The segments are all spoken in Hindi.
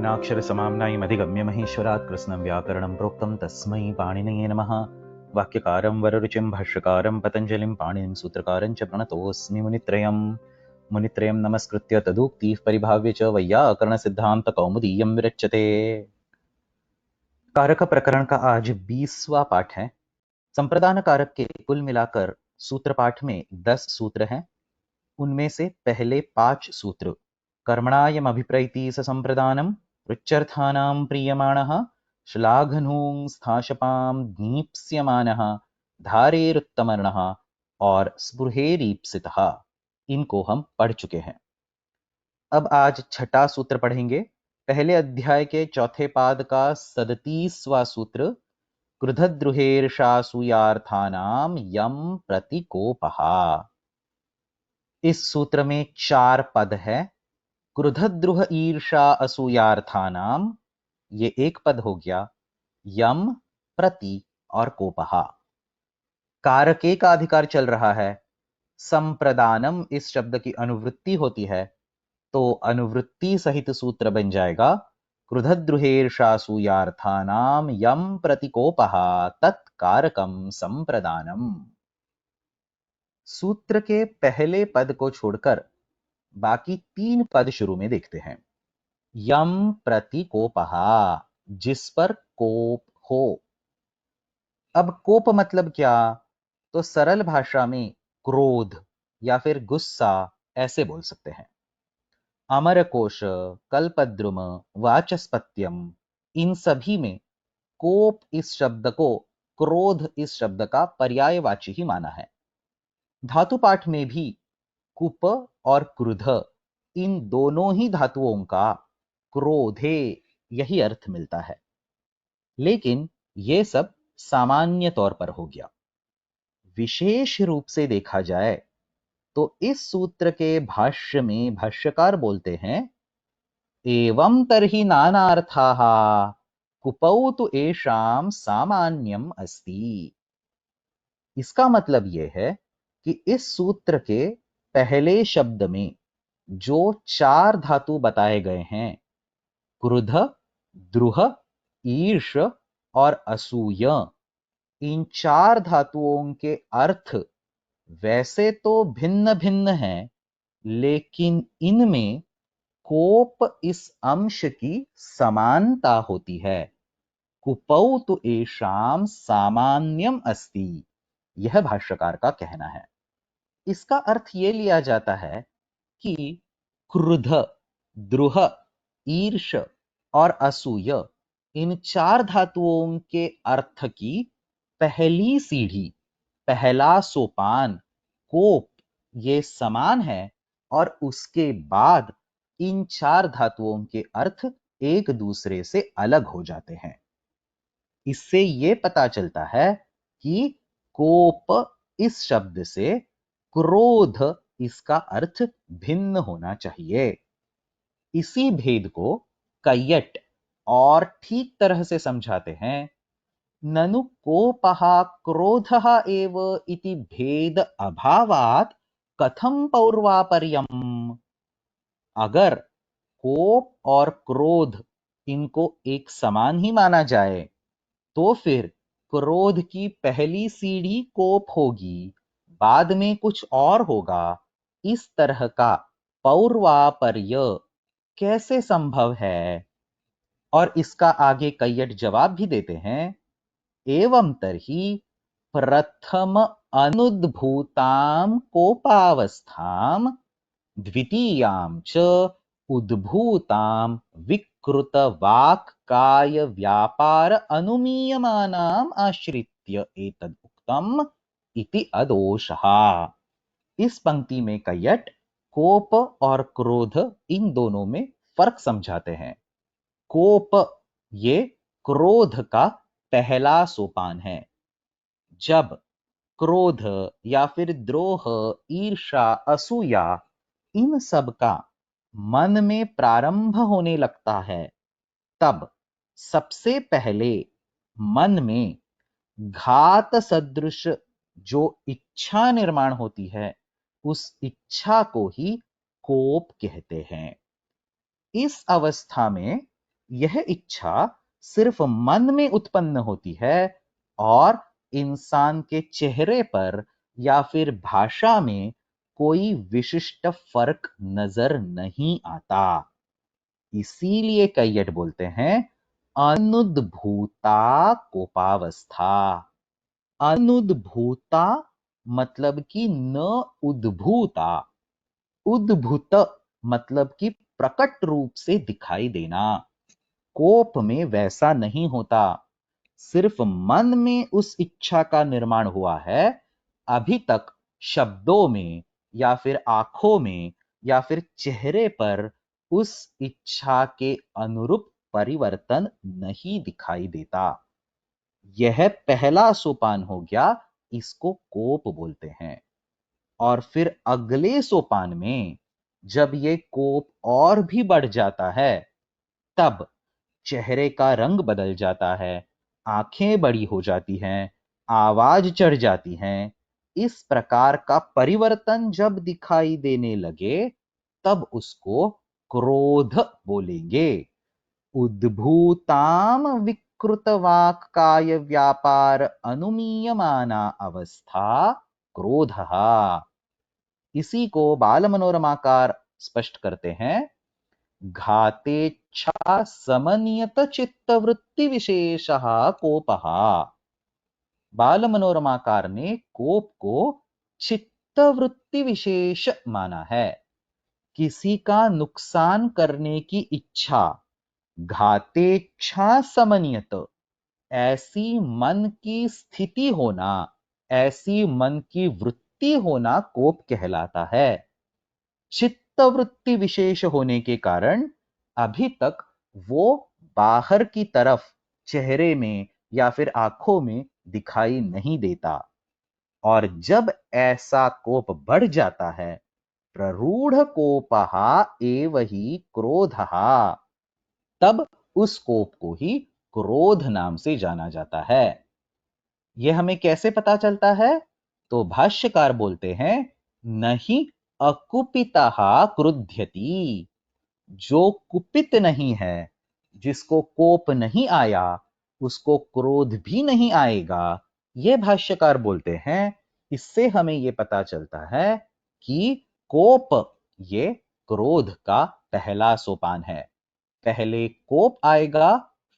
नारायणाक्षरसमाम्नायमधिगम्य महेश्वरात् कृत्स्नं व्याकरणं प्रोक्तं तस्मै पाणिनये नमः। वाक्यकारं वररुचिं भाष्यकारं पतञ्जलिं पाणिनिं सूत्रकारं च प्रणतोऽस्मि मुनित्रयं नमस्कृत्य तदुक्तिः परिभाव्य च वैयाकरणसिद्धान्तकौमुदीयं विरच्यते। कारक प्रकरण का आज 20वां पाठ है। संप्रदान कारक के कुल मिलाकर सूत्र पाठ में 10 सूत्र हैं। उनमें से पहले 5 सूत्र कर्मणायम अभिप्रैति संप्रदानम रुच्यर्थानां प्रीयमाणः श्लाघनूं स्थाशपां दीप्स्यमानः धारेरुत्तमर्णः और स्पृहेरीप्सितः, इनको हम पढ़ चुके हैं। अब आज छठा सूत्र पढ़ेंगे। पहले अध्याय के चौथे पाद का 37वां सूत्र क्रुधद्रुहेर्षासूयार्थानां यम प्रतिकोपः। इस सूत्र में 4 पद है। क्रुधद्रुह ईर्षा असूयार्थानाम, ये एक पद हो गया। यम, प्रति और कोपहा। कारके का अधिकार चल रहा है। संप्रदानम इस शब्द की अनुवृत्ति होती है, तो अनुवृत्ति सहित सूत्र बन जाएगा क्रुधद्रुहेर्षासूयार्थानाम यम प्रतिकोपहा तत्कारकम संप्रदानम। सूत्र के पहले पद को छोड़कर बाकी 3 पद शुरू में देखते हैं। यम प्रतिकोपहा, जिस पर कोप हो। अब कोप मतलब क्या? तो सरल भाषा में क्रोध या फिर गुस्सा ऐसे बोल सकते हैं। अमरकोश, कल्पद्रुम, वाचस्पत्यम, इन सभी में कोप इस शब्द को क्रोध इस शब्द का पर्यायवाची ही माना है। धातु पाठ में भी कुप और क्रुध, इन दोनों ही धातुओं का क्रोधे यही अर्थ मिलता है। लेकिन यह सब सामान्य तौर पर हो गया। विशेष रूप से देखा जाए तो इस सूत्र के भाष्य में भाष्यकार बोलते हैं एवं तर्हि नानार्थाः कुपौ तु एषां सामान्यम अस्ति। इसका मतलब यह है कि इस सूत्र के पहले शब्द में जो 4 धातु बताए गए हैं, क्रुध, द्रुह, ईर्ष और असूय, इन 4 धातुओं के अर्थ वैसे तो भिन्न भिन्न हैं, लेकिन इनमें कोप इस अंश की समानता होती है। कुपौ तु एषां सामान्यम अस्ति, यह भाष्यकार का कहना है। इसका अर्थ यह लिया जाता है कि क्रुध, द्रुह, ईर्ष और असूय, इन 4 धातुओं के अर्थ की पहली सीढ़ी, पहला सोपान कोप, ये समान है और उसके बाद इन 4 धातुओं के अर्थ एक दूसरे से अलग हो जाते हैं। इससे यह पता चलता है कि कोप इस शब्द से क्रोध इसका अर्थ भिन्न होना चाहिए। इसी भेद को कैयट और ठीक तरह से समझाते हैं। ननु कोपः क्रोधः एव इति भेद अभावात् कथं पौर्वापर्यम्। अगर कोप और क्रोध इनको एक समान ही माना जाए, तो फिर क्रोध की पहली सीढ़ी कोप होगी, बाद में कुछ और होगा। इस तरह का पौर्वापर्य कैसे संभव है? और इसका आगे कैयट जवाब भी देते हैं। एवं तर्हि प्रथम अनुद्भूतां कोपावस्थां द्वितीयां च उद्भूतां विकृत वाक् काय व्यापार अनुमीयमानाम् आश्रित्य एतद् उक्तम् इति अदोषः। इस पंक्ति में कैयट कोप और क्रोध इन दोनों में फर्क समझाते हैं। कोप ये क्रोध का पहला सोपान है। जब क्रोध या फिर द्रोह, ईर्षा, असूया, इन सब का मन में प्रारंभ होने लगता है, तब सबसे पहले मन में घात सदृश जो इच्छा निर्माण होती है, उस इच्छा को ही कोप कहते हैं। इस अवस्था में यह इच्छा सिर्फ मन में उत्पन्न होती है और इंसान के चेहरे पर या फिर भाषा में कोई विशिष्ट फर्क नजर नहीं आता। इसीलिए कैयट बोलते हैं अनुद्भूता कोपावस्था। अनुद्भूता मतलब कि न उद्भूता, उद्भूत मतलब कि प्रकट रूप से दिखाई देना। कोप में वैसा नहीं होता, सिर्फ मन में उस इच्छा का निर्माण हुआ है, अभी तक शब्दों में या फिर आंखों में या फिर चेहरे पर उस इच्छा के अनुरूप परिवर्तन नहीं दिखाई देता। यह पहला सोपान हो गया, इसको कोप बोलते हैं। और फिर अगले सोपान में जब ये कोप और भी बढ़ जाता है, तब चेहरे का रंग बदल जाता है, आंखें बड़ी हो जाती हैं, आवाज चढ़ जाती हैं। इस प्रकार का परिवर्तन जब दिखाई देने लगे, तब उसको क्रोध बोलेंगे। उद्भूताम विकृतवाक् काय व्यापार अनुमीयमाना अवस्था क्रोधः। इसी को बाल मनोरमाकार स्पष्ट करते हैं, घातेच्छा समनियत चित्तवृत्ति विशेषः कोपः। बाल मनोरमाकार ने कोप को चित्तवृत्ति विशेष माना है। किसी का नुकसान करने की इच्छा, घातेच्छा समनियत, ऐसी मन की स्थिति होना, ऐसी मन की वृत्ति होना कोप कहलाता है। चित्तवृत्ति विशेष होने के कारण अभी तक वो बाहर की तरफ चेहरे में या फिर आंखों में दिखाई नहीं देता। और जब ऐसा कोप बढ़ जाता है, प्ररूढ़ कोपः एव ही क्रोधः, तब उस कोप को ही क्रोध नाम से जाना जाता है। यह हमें कैसे पता चलता है? तो भाष्यकार बोलते हैं, नहीं अकुपितः क्रुध्यति। जो कुपित नहीं है, जिसको कोप नहीं आया, उसको क्रोध भी नहीं आएगा। यह भाष्यकार बोलते हैं, इससे हमें यह पता चलता है कि कोप ये क्रोध का पहला सोपान है। पहले कोप आएगा,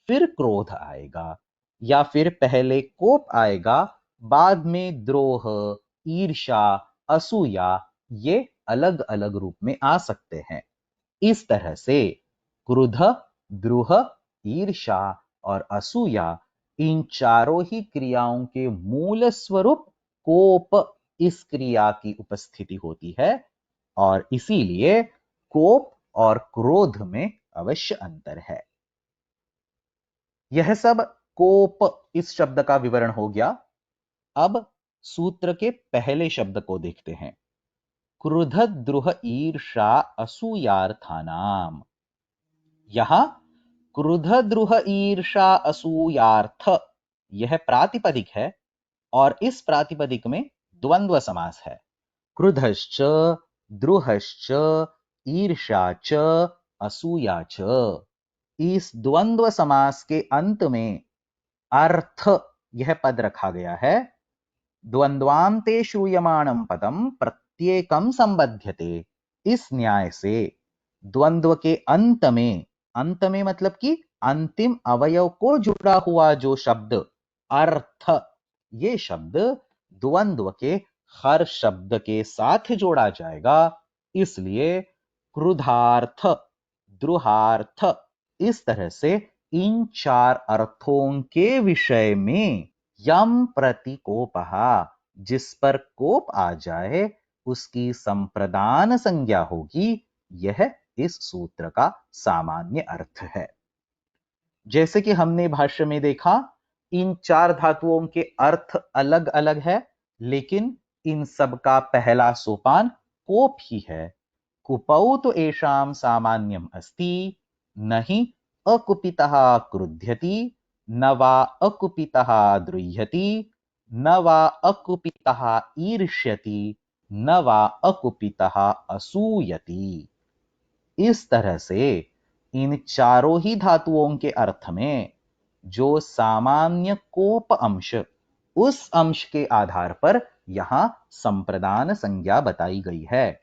फिर क्रोध आएगा, या फिर पहले कोप आएगा, बाद में द्रोह, ईर्ष्या, असूया, ये अलग अलग रूप में आ सकते हैं। इस तरह से क्रोध, द्रोह, ईर्ष्या और असूया, इन चारों ही क्रियाओं के मूल स्वरूप कोप इस क्रिया की उपस्थिति होती है, और इसीलिए कोप और क्रोध में अवश्य अंतर है। यह सब कोप इस शब्द का विवरण हो गया। अब सूत्र के पहले शब्द को देखते हैं, क्रुध द्रुह ईर्षा असूयार्थानाम। यहां क्रुध द्रुह ईर्षा असूयार्थ यह प्रातिपदिक है, और इस प्रातिपदिक में द्वंद्व समास है। क्रुधश्च, द्रुहश्च, ईर्षा च, असूया च। इस द्वंद्व समास के अंत में अर्थ यह पद रखा गया है। द्वंद्वान्ते श्रूयमाणं पदम प्रत्येकम संबध्यते। इस न्याय से द्वंद्व के अंत में मतलब कि अंतिम अवयव को जुड़ा हुआ जो शब्द अर्थ, ये शब्द द्वंद्व के हर शब्द के साथ जोड़ा जाएगा। इसलिए क्रुधार्थ, द्रुहार्थ, इस तरह से इन चार अर्थों के विषय में यम प्रति कोपः, जिस पर कोप आ जाए उसकी संप्रदान संज्ञा होगी। यह इस सूत्र का सामान्य अर्थ है। जैसे कि हमने भाष्य में देखा, इन चार धातुओं के अर्थ अलग अलग है, लेकिन इन सब का पहला सोपान कोप ही है। कुपौ तो एषां सामान्यम अस्ति, नहि अकुपितः क्रुध्यति, न वा अकुपितः द्रुह्यति, न वा अकुपितः ईर्ष्यति, न वा अकुपितः असूयति। इस तरह से इन चारों ही धातुओं के अर्थ में जो सामान्य कोप अंश, उस अंश के आधार पर यहां संप्रदान संज्ञा बताई गई है।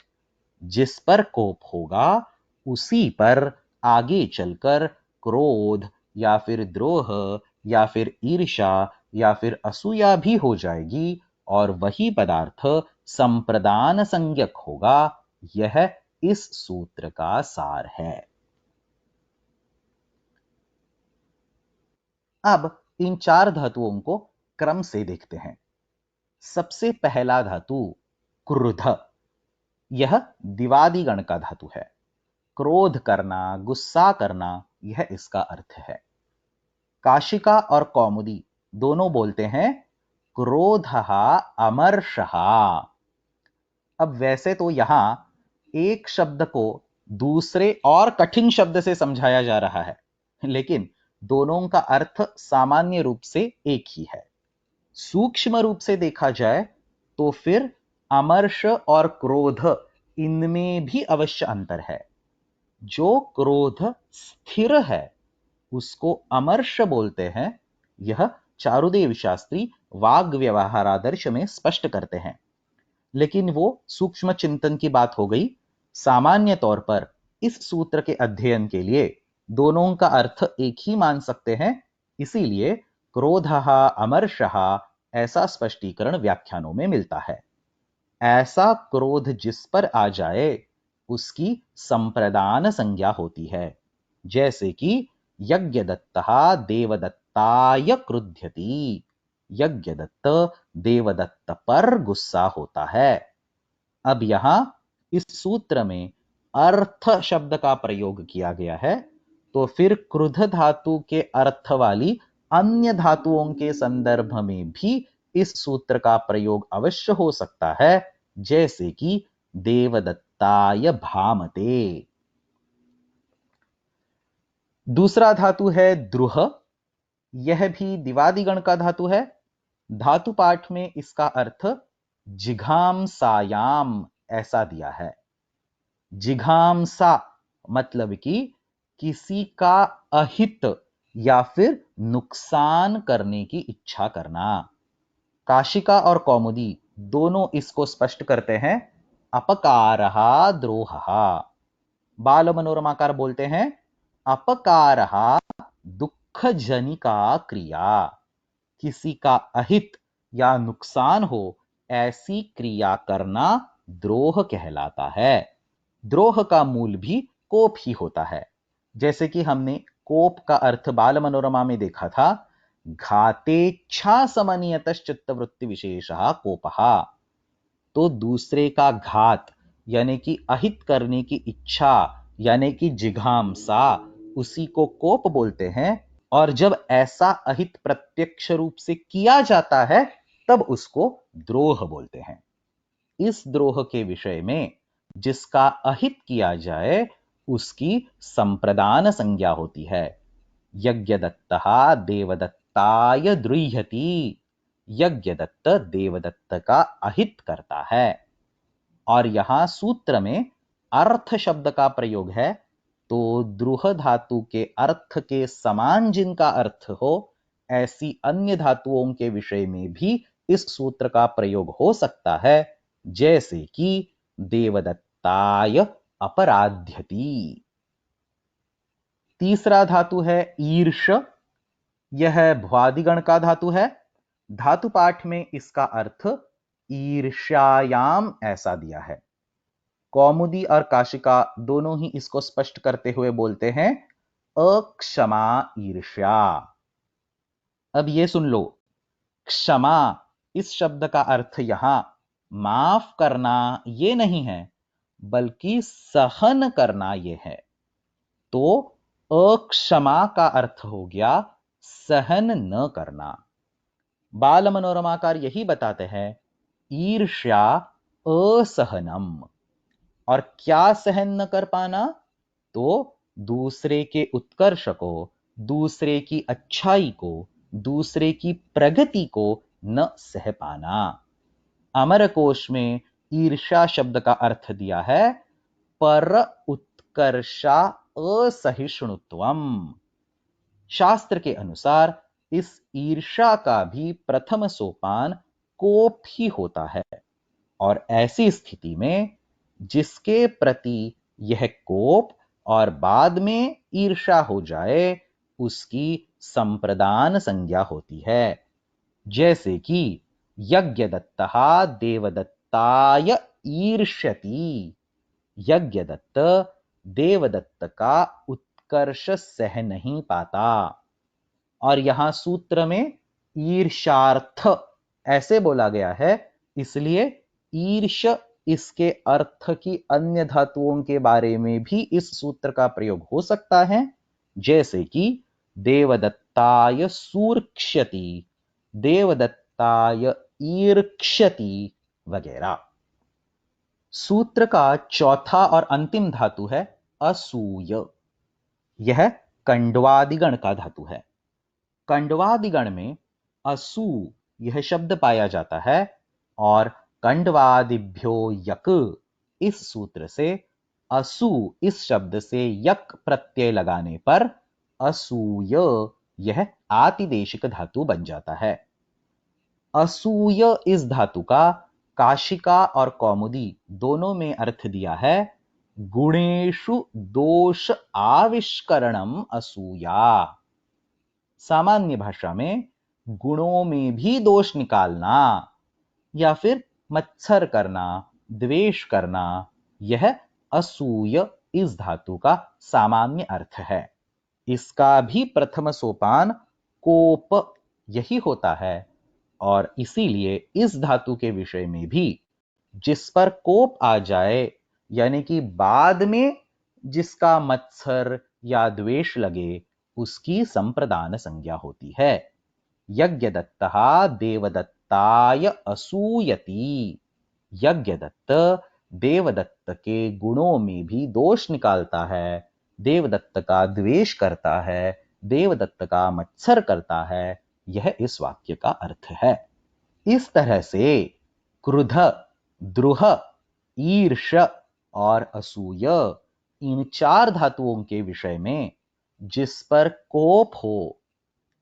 जिस पर कोप होगा उसी पर आगे चलकर क्रोध या फिर द्रोह या फिर ईर्ष्या या फिर असूया भी हो जाएगी और वही पदार्थ संप्रदान संज्ञक होगा। यह इस सूत्र का सार है। अब इन चार धातुओं को क्रम से देखते हैं। सबसे पहला धातु क्रुध, यह दिवादी गण का धातु है। क्रोध करना, गुस्सा करना, यह इसका अर्थ है। काशिका और कौमुदी दोनों बोलते हैं क्रोधः अमर्षः। अब वैसे तो यहां एक शब्द को दूसरे और कठिन शब्द से समझाया जा रहा है, लेकिन दोनों का अर्थ सामान्य रूप से एक ही है। सूक्ष्म रूप से देखा जाए तो फिर अमर्ष और क्रोध, इनमें भी अवश्य अंतर है। जो क्रोध स्थिर है उसको अमर्ष बोलते हैं। यह चारुदेव शास्त्री वाग व्यवहारादर्श में स्पष्ट करते हैं। लेकिन वो सूक्ष्म चिंतन की बात हो गई। सामान्य तौर पर इस सूत्र के अध्ययन के लिए दोनों का अर्थ एक ही मान सकते हैं, इसीलिए क्रोधः अमर्षः ऐसा स्पष्टीकरण व्याख्यानों में मिलता है। ऐसा क्रोध जिस पर आ जाए उसकी संप्रदान संज्ञा होती है। जैसे कि यज्ञदत्तः देवदत्ताय क्रुध्यति, यज्ञदत्त देवदत्त पर गुस्सा होता है। अब यहां इस सूत्र में अर्थ शब्द का प्रयोग किया गया है, तो फिर क्रुध धातु के अर्थ वाली अन्य धातुओं के संदर्भ में भी इस सूत्र का प्रयोग अवश्य हो सकता है। जैसे कि देवदत्ताय भामते। दूसरा धातु है द्रुह, यह भी दिवादी गण का धातु है। धातु पाठ में इसका अर्थ जिघांसायाम ऐसा दिया है। जिघांसा मतलब कि किसी का अहित या फिर नुकसान करने की इच्छा करना। काशिका और कौमुदी दोनों इसको स्पष्ट करते हैं अपकारः द्रोहः। बाल मनोरमाकार बोलते हैं अपकारः दुःखजनिका क्रिया। किसी का अहित या नुकसान हो ऐसी क्रिया करना द्रोह कहलाता है। द्रोह का मूल भी कोप ही होता है। जैसे कि हमने कोप का अर्थ बाल मनोरमा में देखा था, घातेच्छा समनियतश्चित्तवृत्ति विशेषः कोपः। तो दूसरे का घात यानी कि अहित करने की इच्छा यानी कि जिघांसा, उसी को कोप बोलते हैं। और जब ऐसा अहित प्रत्यक्ष रूप से किया जाता है तब उसको द्रोह बोलते हैं। इस द्रोह के विषय में जिसका अहित किया जाए उसकी संप्रदान संज्ञा होती है। यज्ञदत्तः देवदत्ताय द्रुह्यति, यज्ञदत्त देवदत्त का अहित करता है। और यहां सूत्र में अर्थ शब्द का प्रयोग है, तो द्रुह धातु के अर्थ के समान जिनका अर्थ हो ऐसी अन्य धातुओं के विषय में भी इस सूत्र का प्रयोग हो सकता है। जैसे कि देवदत्ताय अपराध्यति। तीसरा धातु है ईर्ष, यह भ्वादिगण का धातु है। धातु पाठ में इसका अर्थ ईर्ष्यायाम ऐसा दिया है। कौमुदी और काशिका दोनों ही इसको स्पष्ट करते हुए बोलते हैं अक्षमा ईर्ष्या। अब ये सुन लो, क्षमा इस शब्द का अर्थ यहां माफ करना ये नहीं है, बल्कि सहन करना ये है। तो अक्षमा का अर्थ हो गया सहन न करना। बाल मनोरमाकार यही बताते हैं ईर्ष्या असहनम। और क्या सहन न कर पाना? तो दूसरे के उत्कर्ष को, दूसरे की अच्छाई को, दूसरे की प्रगति को न सह पाना। अमर कोश में ईर्ष्या शब्द का अर्थ दिया है पर उत्कर्षा असहिष्णुत्वम। शास्त्र के अनुसार इस ईर्ष्या का भी प्रथम सोपान कोप ही होता है, और ऐसी स्थिति में जिसके प्रति यह कोप और बाद में ईर्ष्या हो जाए उसकी संप्रदान संज्ञा होती है। जैसे कि यज्ञदत्तः देवदत्ताय ईर्ष्यति। यज्ञदत्त देवदत्त का उत्कर्ष सह नहीं पाता। और यहां सूत्र में ईर्ष्यार्थ ऐसे बोला गया है, इसलिए ईर्ष इसके अर्थ की अन्य धातुओं के बारे में भी इस सूत्र का प्रयोग हो सकता है, जैसे कि देवदत्ताय सूर्क्ष्यति, देवदत्ताय ईर्क्ष्यति वगैरह। सूत्र का चौथा और अंतिम धातु है असूय। यह कंडवादिगण का धातु है। कंडवादिगण में असु यह शब्द पाया जाता है, और कंडवादिभ्यो यक इस सूत्र से असु इस शब्द से यक प्रत्यय लगाने पर असूय यह आतिदेशिक धातु बन जाता है। असूय इस धातु का काशिका और कौमुदी दोनों में अर्थ दिया है गुणेषु दोष आविष्करणम असूया। सामान्य भाषा में गुणों में भी दोष निकालना या फिर मत्सर करना, द्वेष करना, यह असूय इस धातु का सामान्य अर्थ है। इसका भी प्रथम सोपान कोप यही होता है, और इसीलिए इस धातु के विषय में भी जिस पर कोप आ जाए, यानी कि बाद में जिसका मत्सर या द्वेष लगे, उसकी संप्रदान संज्ञा होती है। यज्ञदत्तः देवदत्ताय असूयति। यज्ञदत्त देवदत्त के गुणों में भी दोष निकालता है, देवदत्त का द्वेष करता है, देवदत्त का मत्सर करता है, यह इस वाक्य का अर्थ है। इस तरह से क्रुध, द्रुह, ईर्ष और असूय इन चार धातुओं के विषय में जिस पर कोप हो,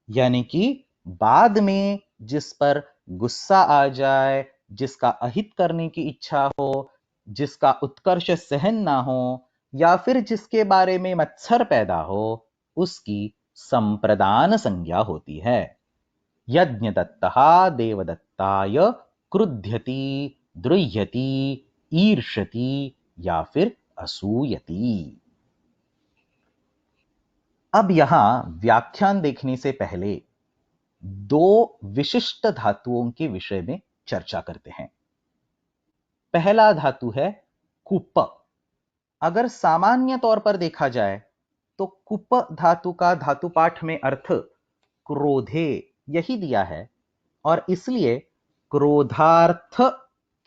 यानी कि बाद में जिस पर गुस्सा आ जाए, जिसका अहित करने की इच्छा हो, जिसका उत्कर्ष सहन ना हो, या फिर जिसके बारे में मत्सर पैदा हो, उसकी संप्रदान संज्ञा होती है। यज्ञदत्तः देवदत्ताय क्रुध्यति, द्रुह्यति, ईर्ष्यति या फिर असूयति। अब यहां व्याख्यान देखने से पहले दो विशिष्ट धातुओं के विषय में चर्चा करते हैं। पहला धातु है कुप। अगर सामान्य तौर पर देखा जाए तो कुप धातु का धातु पाठ में अर्थ क्रोधे यही दिया है, और इसलिए क्रोधार्थ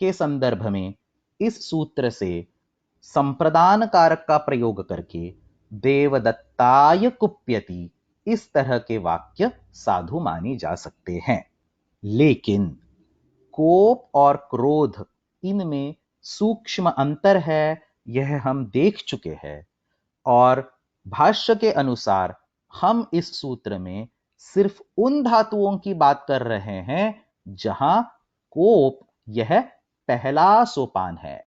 के संदर्भ में इस सूत्र से संप्रदान कारक का प्रयोग करके देवदत्ताय कुप्यति इस तरह के वाक्य साधु माने जा सकते हैं। लेकिन कोप और क्रोध इनमें सूक्ष्म अंतर है, यह हम देख चुके हैं, और भाष्य के अनुसार हम इस सूत्र में सिर्फ उन धातुओं की बात कर रहे हैं जहां कोप यह पहला सोपान है,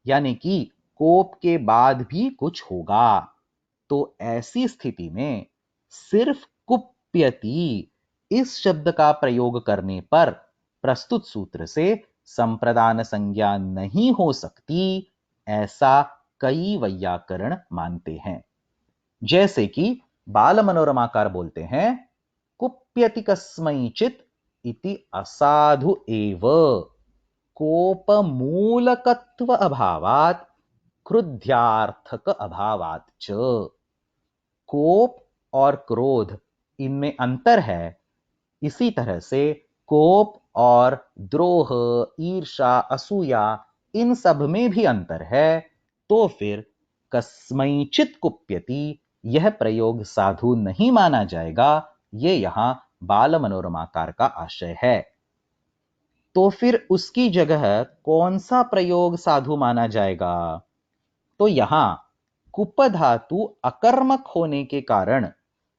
यानी कि कोप के बाद भी कुछ होगा। तो ऐसी स्थिति में सिर्फ कुप्यति इस शब्द का प्रयोग करने पर प्रस्तुत सूत्र से संप्रदान संज्ञा नहीं हो सकती, ऐसा कई वैयाकरण मानते हैं। जैसे कि बाल मनोरमाकार बोलते हैं कुप्यति कस्मैचित् इति असाधु एव कोप मूलकत्व अभावात् क्रुद्ध्यार्थक अभावात् च। कोप और क्रोध इनमें अंतर है, इसी तरह से कोप और द्रोह, ईर्षा, असूया इन सब में भी अंतर है। तो फिर कस्मैचित् कुप्यति यह प्रयोग साधु नहीं माना जाएगा, ये यहां बाल मनोरमाकार का आशय है। तो फिर उसकी जगह कौन सा प्रयोग साधु माना जाएगा? तो यहां कुप धातु अकर्मक होने के कारण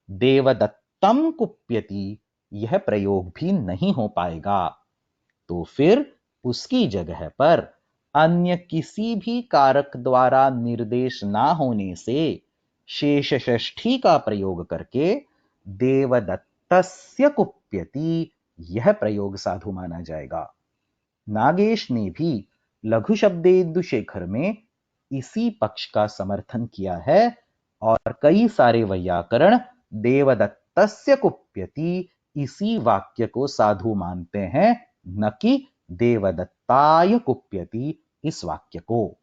देवदत्तम कुप्यति यह प्रयोग भी नहीं हो पाएगा। तो फिर उसकी जगह पर अन्य किसी भी कारक द्वारा निर्देश ना होने से शेष षष्ठी का प्रयोग करके देवदत्तस्य कुप्यति यह प्रयोग साधु माना जाएगा। नागेश ने भी लघु शब्देन्दु शेखर में इसी पक्ष का समर्थन किया है और कई सारे वैयाकरण देवदत्तस्य कुप्यति इसी वाक्य को साधु मानते हैं, न कि देवदत्ताय कुप्यति इस वाक्य को।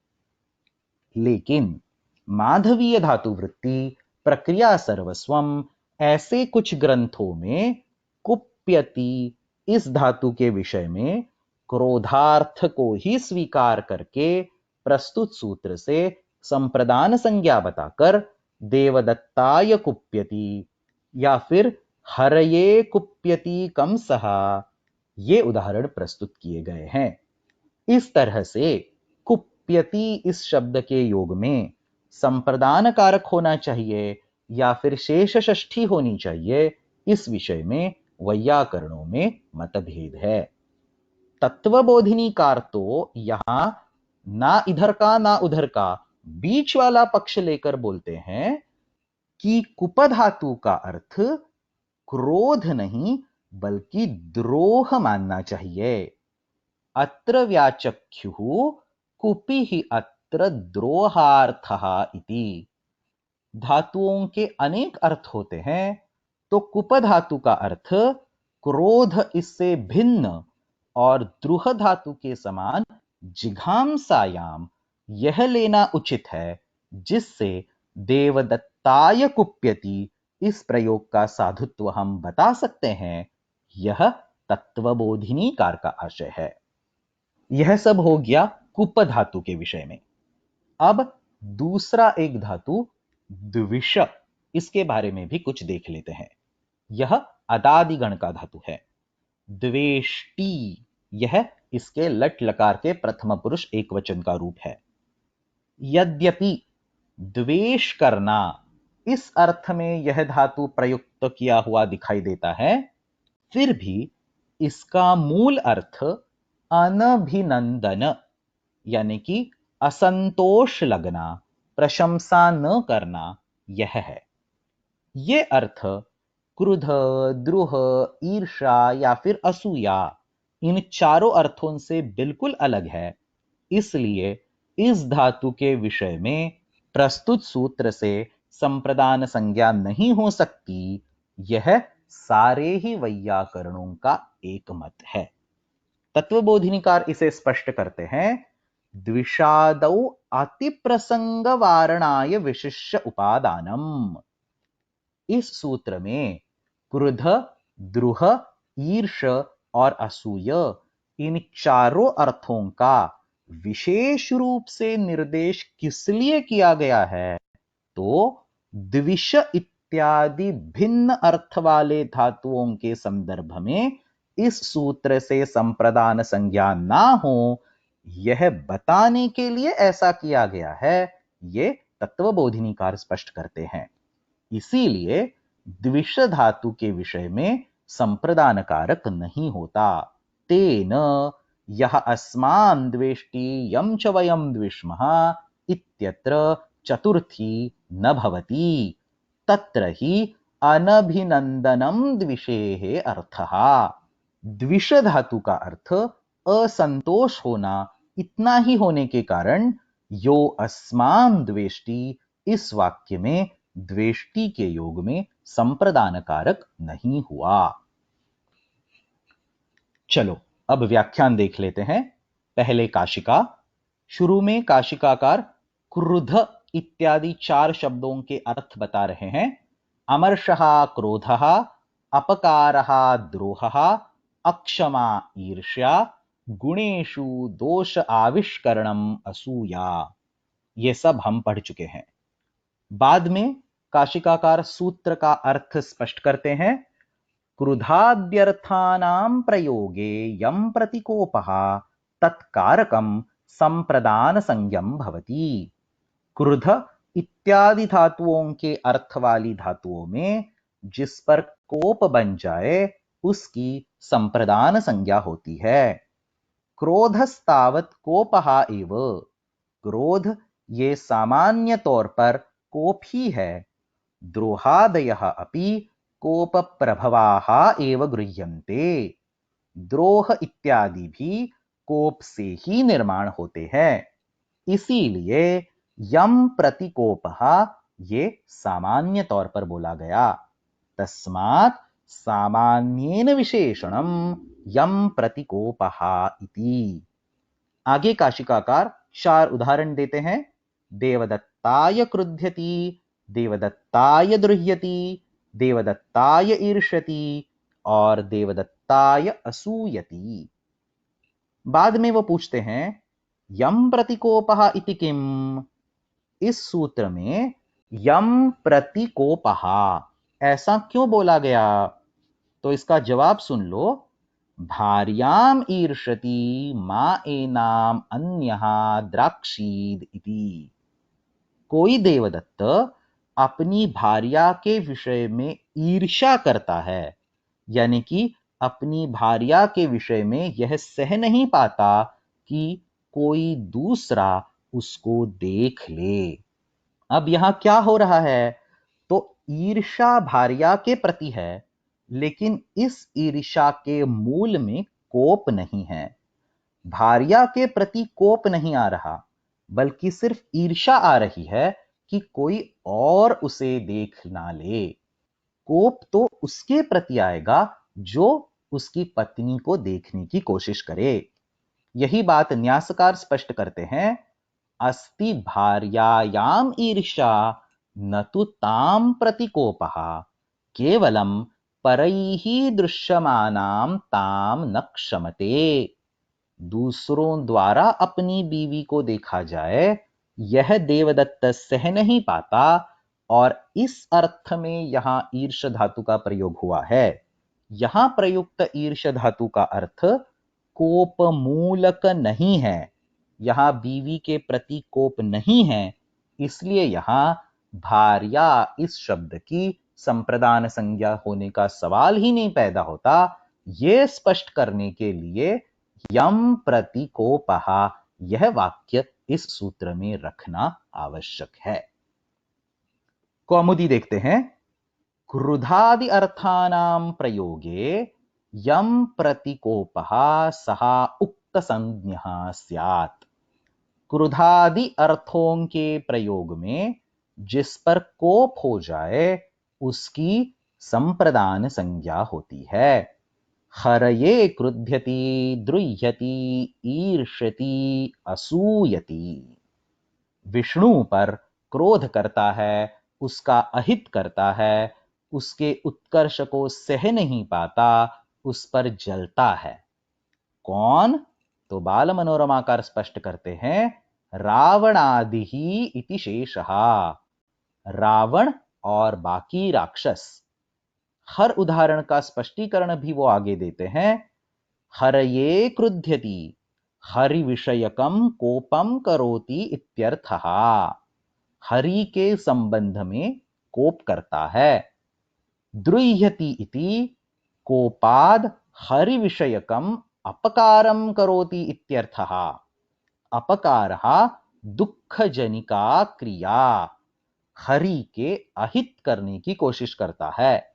लेकिन माधवीय धातु वृत्ति, प्रक्रिया सर्वस्वम ऐसे कुछ ग्रंथों में कुप्यति इस धातु के विषय में क्रोधार्थ को ही स्वीकार करके प्रस्तुत सूत्र से संप्रदान संज्ञा बताकर देवदत्ताय कुप्यति या फिर हरये कुप्यति कंसः ये उदाहरण प्रस्तुत किए गए हैं। इस तरह से कुप्यति इस शब्द के योग में संप्रदान कारक होना चाहिए या फिर शेष षष्ठी होनी चाहिए, इस विषय में वैयाकरणों में मतभेद है। तत्वबोधिनीकार तो यहां ना इधर का ना उधर का बीच वाला पक्ष लेकर बोलते हैं कि कुप धातु का अर्थ क्रोध नहीं बल्कि द्रोह मानना चाहिए। अत्र व्याचख्युः कुपिः अत्र द्रोहार्थः इति। धातुओं के अनेक अर्थ होते हैं, तो कुप धातु का अर्थ क्रोध इससे भिन्न और द्रुह धातु के समान जिघांसायाम यह लेना उचित है, जिससे देवदत्ताय कुप्यति इस प्रयोग का साधुत्व हम बता सकते हैं। यह तत्वबोधिनी कार का आशय है। यह सब हो गया कुप धातु के विषय में। अब दूसरा एक धातु द्विष, इसके बारे में भी कुछ देख लेते हैं। यह अदादिगण का धातु है। द्वेष्टि यह इसके लट लकार के प्रथम पुरुष एक वचन का रूप है। यद्यपि द्वेष करना इस अर्थ में यह धातु प्रयुक्त किया हुआ दिखाई देता है, फिर भी इसका मूल अर्थ अनभिनंदन यानी कि असंतोष लगना, प्रशंसा न करना यह है। यह अर्थ क्रुध, द्रुह, ईर्षा या फिर असूया इन चारों अर्थों से बिल्कुल अलग है। इसलिए इस धातु के विषय में प्रस्तुत सूत्र से संप्रदान संज्ञा नहीं हो सकती। यह सारे ही वैयाकरणों का एक मत है। तत्वबोधिनीकार इसे स्पष्ट करते हैं। द्विषादौ अतिप्रसंग वारणाय विशिष्य उपादानम। इस सूत्र में क्रुध, द्रुह, ईर्ष और असूय इन चारों अर्थों का विशेष रूप से निर्देश किस लिए किया गया है? तो द्विष इत्यादि भिन्न अर्थ वाले धातुओं के संदर्भ में इस सूत्र से संप्रदान संज्ञा ना हो, यह बताने के लिए ऐसा किया गया है। ये तत्वबोधिनीकार स्पष्ट करते हैं। इसीलिए द्विष धातु के विषय में संप्रदान कारक नहीं होता। तेन यह अस्मान् द्वेष्टि यं च वयं द्विष्मः इत्यत्र चतुर्थी न भवति। तत्र ही अनभिनंदनम द्विषेः अर्थः। द्विष धातु का अर्थ असंतोष होना इतना ही होने के कारण यो अस्मान् द्वेष्टि इस वाक्य में द्वेष्टि के योग में संप्रदान कारक नहीं हुआ। चलो अब व्याख्यान देख लेते हैं। पहले काशिका। शुरू में काशिकाकार क्रुध इत्यादि चार शब्दों के अर्थ बता रहे हैं। अमर्षः क्रोधः, अपकारः द्रोहः, अक्षमा ईर्ष्या, गुणेषु दोष आविष्करणम असूया। ये सब हम पढ़ चुके हैं। बाद में काशिकाकार सूत्र का अर्थ स्पष्ट करते हैं। क्रुधाद्यर्थानां प्रयोगे यं प्रतिकोपः तत्कारकं संप्रदान संज्ञं भवति। क्रुध इत्यादि धातुओं के अर्थ वाली धातुओं में जिस पर कोप बन जाए उसकी संप्रदान संज्ञा होती है। क्रोधस्तावत् कोपहा एव। क्रोध ये सामान्य तौर पर कोप ही है। द्रोहादयः अपि कोप प्रभवाः एव गृह्यन्ते। द्रोह इत्यादि भी कोप से ही निर्माण होते हैं। इसीलिए यम प्रतिकोपः ये सामान्य तौर पर बोला गया। तस्मात् सामान्येन विशेषणम यम प्रतिकोपः इति। आगे काशिकाकार 4 उदाहरण देते हैं। देवदत्ताय क्रुध्यति, देवदत्ताय द्रुह्यति, देवदत्ताय ईर्ष्यति और देवदत्ताय असूयति। बाद में वो पूछते हैं यम प्रतिकोपः इति किम। इस सूत्र में यम प्रतिकोपः ऐसा क्यों बोला गया, तो इसका जवाब सुन लो। भार्याम ईर्षति मा एनाम अन्यः द्राक्षीद इति। कोई देवदत्त अपनी भार्या के विषय में ईर्ष्या करता है, यानी कि अपनी भार्या के विषय में यह सह नहीं पाता कि कोई दूसरा उसको देख ले। अब यहां क्या हो रहा है, तो ईर्ष्या भार्या के प्रति है, लेकिन इस ईर्ष्या के मूल में कोप नहीं है। भार्या के प्रति कोप नहीं आ रहा, बल्कि सिर्फ ईर्ष्या आ रही है कि कोई और उसे देख ना ले। कोप तो उसके प्रति आएगा जो उसकी पत्नी को देखने की कोशिश करे। यही बात न्यासकार स्पष्ट करते हैं। अस्ति भार्यायाम ईर्ष्या न तु ताम प्रतिकोपः, केवलम परैः दृश्यमानाम ताम न क्षमते। दूसरों द्वारा अपनी बीवी को देखा जाए, यह देवदत्त सह नहीं पाता, और इस अर्थ में यहां ईर्ष धातु का प्रयोग हुआ है। यहां प्रयुक्त ईर्ष धातु का अर्थ कोप मूलक नहीं है। यहां बीवी के प्रति कोप नहीं है, इसलिए यहां भार्या इस शब्द की संप्रदान संज्ञा होने का सवाल ही नहीं पैदा होता। यह स्पष्ट करने के लिए यम प्रतिकोपः यह वाक्य इस सूत्र में रखना आवश्यक है। कौमुदी देखते हैं। क्रुधादि अर्थानां प्रयोगे यम प्रतिकोपः सः उक्त संज्ञः स्यात्। क्रुधादि अर्थों के प्रयोग में जिस पर कोप हो जाए उसकी संप्रदान संज्ञा होती है। हरये क्रुध्यति, द्रुह्यति, ईर्ष्यति, असूयति। विष्णु पर क्रोध करता है, उसका अहित करता है, उसके उत्कर्ष को सह नहीं पाता, उस पर जलता है। कौन, तो बाल मनोरमाकार स्पष्ट करते हैं, रावणादि ही इति शेषः। रावण और बाकी राक्षस। हर उदाहरण का स्पष्टीकरण भी वो आगे देते हैं। हरये क्रुध्यति, हरि विषयकम कोपम करोति इत्यर्थः। हरि के संबंध में कोप करता है। द्रुह्यति इति कोपाद हरि विषयकम अपकारम करोति इत्यर्थः। अपकारः दुःखजनिका क्रिया, हरि के अहित करने की कोशिश करता है।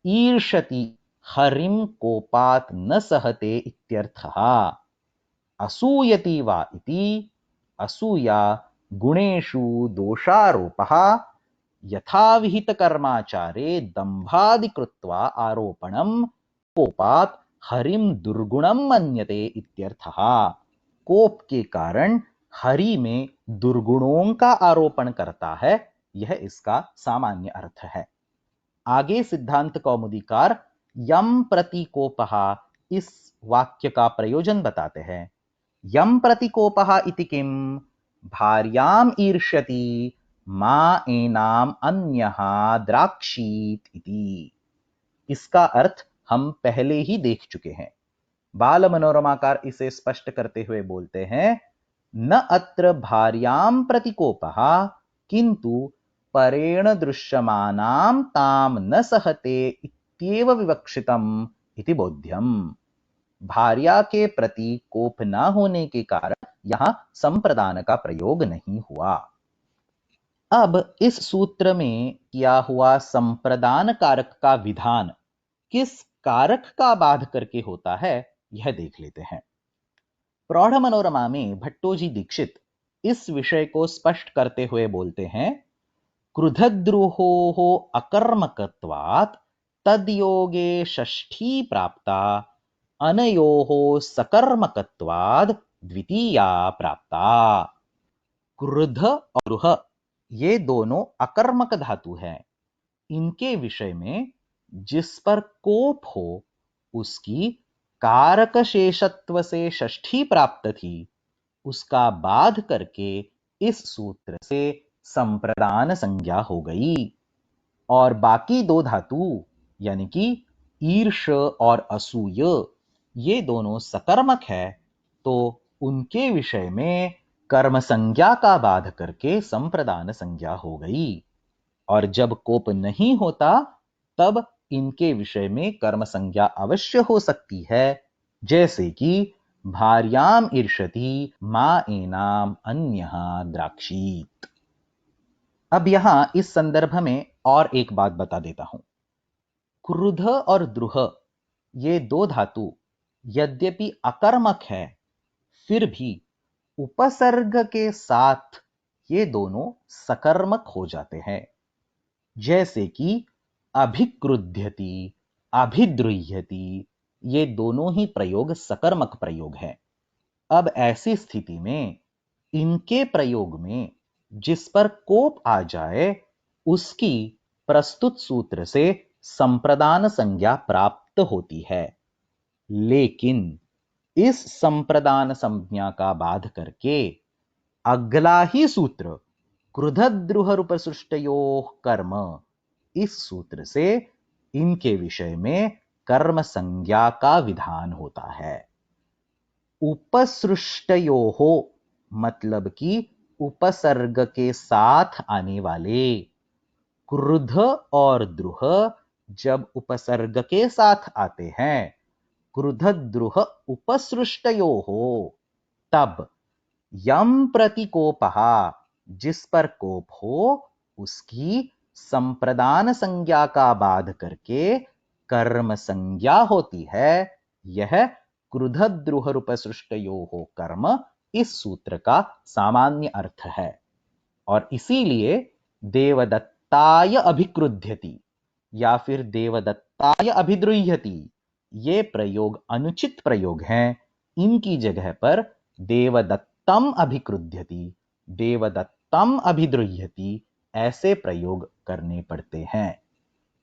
ईर्षति हरिम कोपात न सहते इत्यर्थः। असूयति वा इति असूया गुणेषु दोषारोपः यथाविहित कर्माचारे दंभादि कृत्वा आरोपणम कोपात हरिम दुर्गुणम मन्यते इत्यर्थः। कोप के कारण हरि में दुर्गुणों का आरोपण करता है, यह इसका सामान्य अर्थ है। आगे सिद्धांत कौमुदीकार यम प्रतिकोपः इस वाक्य का प्रयोजन बताते हैं। यम प्रतिकोपः इति किम, भार्याम ईर्ष्यति मा एनाम अन्यः द्राक्षीत इति। इसका अर्थ हम पहले ही देख चुके हैं। बाल मनोरमाकार इसे स्पष्ट करते हुए बोलते हैं, न अत्र भार्याम प्रतिकोपः किंतु परेण दृश्यमानां ताम न सहते इत्येव विवक्षितम् इति बोध्यम। भार्या के प्रति कोप न होने के कारण यहां संप्रदान का प्रयोग नहीं हुआ। अब इस सूत्र में किया हुआ संप्रदान कारक का विधान किस कारक का बाध करके होता है, यह देख लेते हैं। प्रौढ़ मनोरमा में भट्टोजी दीक्षित इस विषय को स्पष्ट करते हुए बोलते हैं, क्रुधद्रुहोः अकर्मकत्वात् तद्योगे षष्ठी प्राप्ता अनयोः सकर्मकत्वाद् द्वितीया प्राप्ता। क्रुध और द्रुह ये दोनों अकर्मक धातु हैं। इनके विषय में जिस पर कोप हो उसकी कारक शेषत्व से षष्ठी प्राप्त थी, उसका बाध करके इस सूत्र से संप्रदान संज्ञा हो गई। और बाकी दो धातु यानी कि ईर्ष और असूय ये दोनों सकर्मक है, तो उनके विषय में कर्म संज्ञा का बाध करके संप्रदान संज्ञा हो गई। और जब कोप नहीं होता तब इनके विषय में कर्म संज्ञा अवश्य हो सकती है, जैसे कि भार्याम ईर्षति मा एनाम अन्यः द्राक्षीत। अब यहां इस संदर्भ में और एक बात बता देता हूं। क्रुध और द्रुह ये दो धातु यद्यपि अकर्मक है, फिर भी उपसर्ग के साथ ये दोनों सकर्मक हो जाते हैं। जैसे कि अभिक्रुध्यति, अभिद्रुह्यति ये दोनों ही प्रयोग सकर्मक प्रयोग हैं। अब ऐसी स्थिति में इनके प्रयोग में जिस पर कोप आ जाए उसकी प्रस्तुत सूत्र से संप्रदान संज्ञा प्राप्त होती है। लेकिन इस संप्रदान संज्ञा का बाध करके अगला ही सूत्र क्रुधद्रुह रूपसृष्टयोः कर्म, इस सूत्र से इनके विषय में कर्म संज्ञा का विधान होता है। उपसृष्टयोः मतलब कि उपसर्ग के साथ आने वाले। क्रुध और द्रुह जब उपसर्ग के साथ आते हैं, क्रुधद्रुह उपसृष्टयोः, तब यम प्रति कोपः जिस पर कोप हो उसकी संप्रदान संज्ञा का बाध करके कर्म संज्ञा होती है। यह क्रुधद्रुह रूपसृष्टयोः कर्म इस सूत्र का सामान्य अर्थ है। और इसीलिए देवदत्ताय अभिक्रुध्यति या फिर देवदत्ताय अभिद्रुह्यति ये प्रयोग अनुचित प्रयोग हैं। इनकी जगह पर देवदत्तम अभिक्रुध्यति, देवदत्तम अभिद्रुह्यति ऐसे प्रयोग करने पड़ते हैं।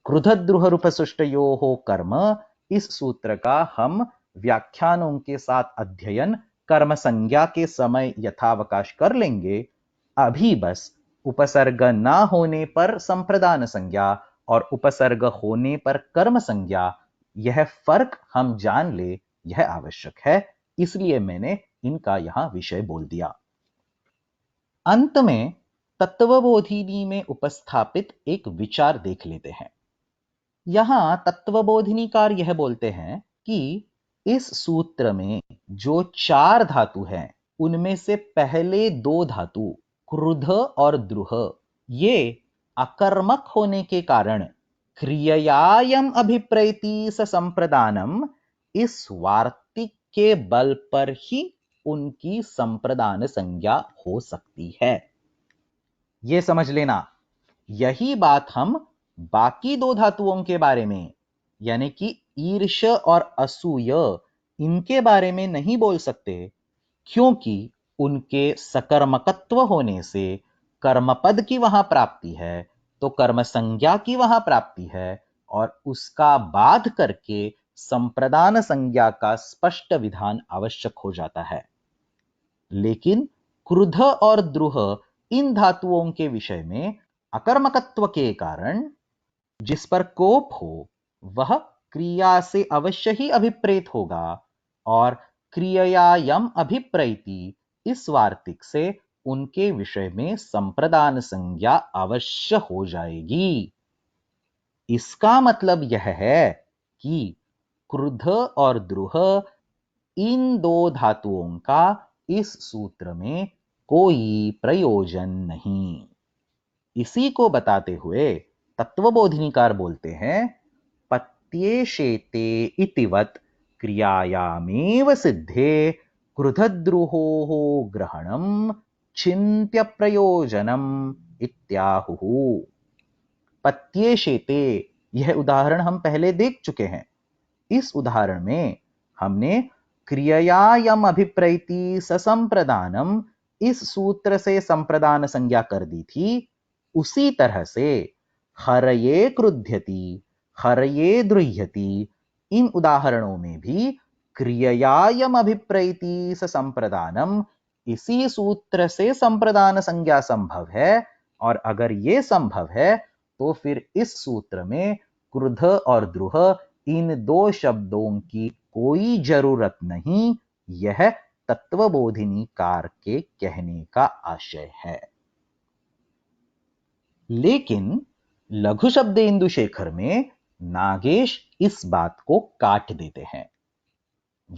क्रुधद्रुह रूपसृष्टयोः कर्म इस सूत्र का हम व्याख्यानों के साथ अध्ययन कर्म संज्ञा के समय यथावकाश कर लेंगे। अभी बस उपसर्ग ना होने पर संप्रदान संज्ञा और उपसर्ग होने पर कर्म संज्ञा, यह फर्क हम जान ले, यह आवश्यक है। इसलिए मैंने इनका यहां विषय बोल दिया। अंत में तत्वबोधिनी में उपस्थापित एक विचार देख लेते हैं। यहां तत्वबोधिनीकार यह बोलते हैं कि इस सूत्र में जो चार धातु हैं उनमें से पहले दो धातु क्रुध और द्रुह ये अकर्मक होने के कारण क्रिययायम अभिप्रैति स संप्रदानम, इस वार्तिक के बल पर ही उनकी संप्रदान संज्ञा हो सकती है। यह समझ लेना। यही बात हम बाकी दो धातुओं के बारे में यानी कि ईर्ष और असूय इनके बारे में नहीं बोल सकते, क्योंकि उनके सकर्मकत्व होने से कर्मपद की वहां प्राप्ति है, तो कर्म संज्ञा की वहां प्राप्ति है और उसका बाध करके संप्रदान संज्ञा का स्पष्ट विधान आवश्यक हो जाता है। लेकिन क्रुध और द्रुह इन धातुओं के विषय में अकर्मकत्व के कारण जिस पर कोप हो वह क्रिया से अवश्य ही अभिप्रेत होगा और क्रियया यम अभिप्रैति इस वार्तिक से उनके विषय में संप्रदान संज्ञा अवश्य हो जाएगी। इसका मतलब यह है कि क्रुध और द्रुह इन दो धातुओं का इस सूत्र में कोई प्रयोजन नहीं। इसी को बताते हुए तत्वबोधिनीकार बोलते हैं, पत्येशेते इतिवत् क्रियायामेव सिद्धे क्रुधद्रुहोः ग्रहणं चिन्त्य प्रयोजनम इत्याहुः। पत्येशेते, यह उदाहरण हम पहले देख चुके हैं। इस उदाहरण में हमने क्रियायाम अभिप्रैति ससंप्रदानम इस सूत्र से संप्रदान संज्ञा कर दी थी। उसी तरह से हरये क्रुध्यति, हरये द्रुह्यति, इन उदाहरणों में भी क्रियायाम अभिप्रैति ससंप्रदानम इसी सूत्र से संप्रदान संज्ञा संभव है। और अगर यह संभव है तो फिर इस सूत्र में क्रुध और द्रुह इन दो शब्दों की कोई जरूरत नहीं। यह तत्वबोधिनी कार के कहने का आशय है। लेकिन लघु शब्देन्दु शेखर में नागेश इस बात को काट देते हैं।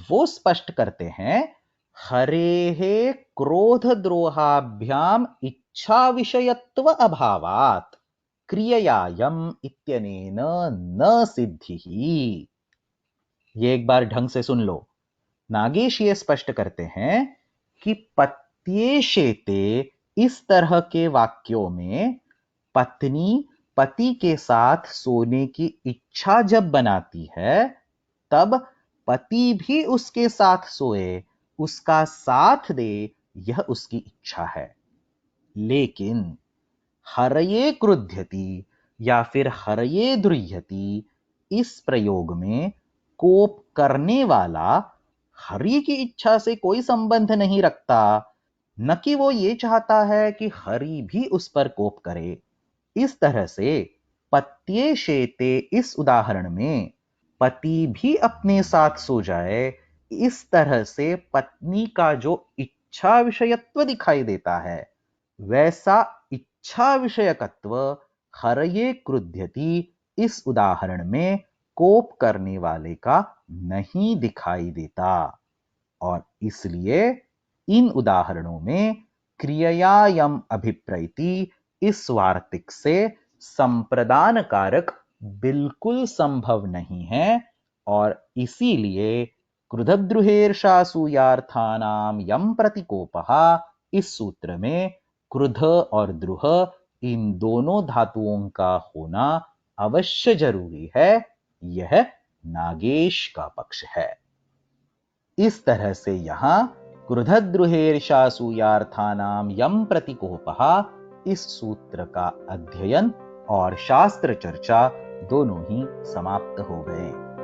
वो स्पष्ट करते हैं, हरेः क्रोध द्रोहाभ्याम इच्छा विषयत्व अभावात् क्रिययायम इत्यनेन न सिद्धिः। ये एक बार ढंग से सुन लो। नागेश ये स्पष्ट करते हैं कि पत्येशेते इस तरह के वाक्यों में पत्नी पति के साथ सोने की इच्छा जब बनाती है तब पति भी उसके साथ सोए, उसका साथ दे, यह उसकी इच्छा है। लेकिन हरये क्रुध्यति या फिर हरये द्रुह्यति इस प्रयोग में कोप करने वाला हरि की इच्छा से कोई संबंध नहीं रखता, न कि वो ये चाहता है कि हरि भी उस पर कोप करे। इस तरह से पत्येशेते इस उदाहरण में पति भी अपने साथ सो जाए, इस तरह से पत्नी का जो इच्छा विषयत्व दिखाई देता है, वैसा इच्छा विषयकत्व हरये क्रुध्यति इस उदाहरण में कोप करने वाले का नहीं दिखाई देता। और इसलिए इन उदाहरणों में क्रियायाम अभिप्रैति इस वार्तिक से संप्रदान कारक बिल्कुल संभव नहीं है। और इसीलिए क्रुधद्रुहेर्षासूयार्थानाम यम प्रतिकोपः इस सूत्र में क्रुध और द्रुह इन दोनों धातुओं का होना अवश्य जरूरी है। यह नागेश का पक्ष है। इस तरह से यहां क्रुधद्रुहेर्षासूयार्थानाम यम प्रतिकोपः इस सूत्र का अध्ययन और शास्त्र चर्चा दोनों ही समाप्त हो गए।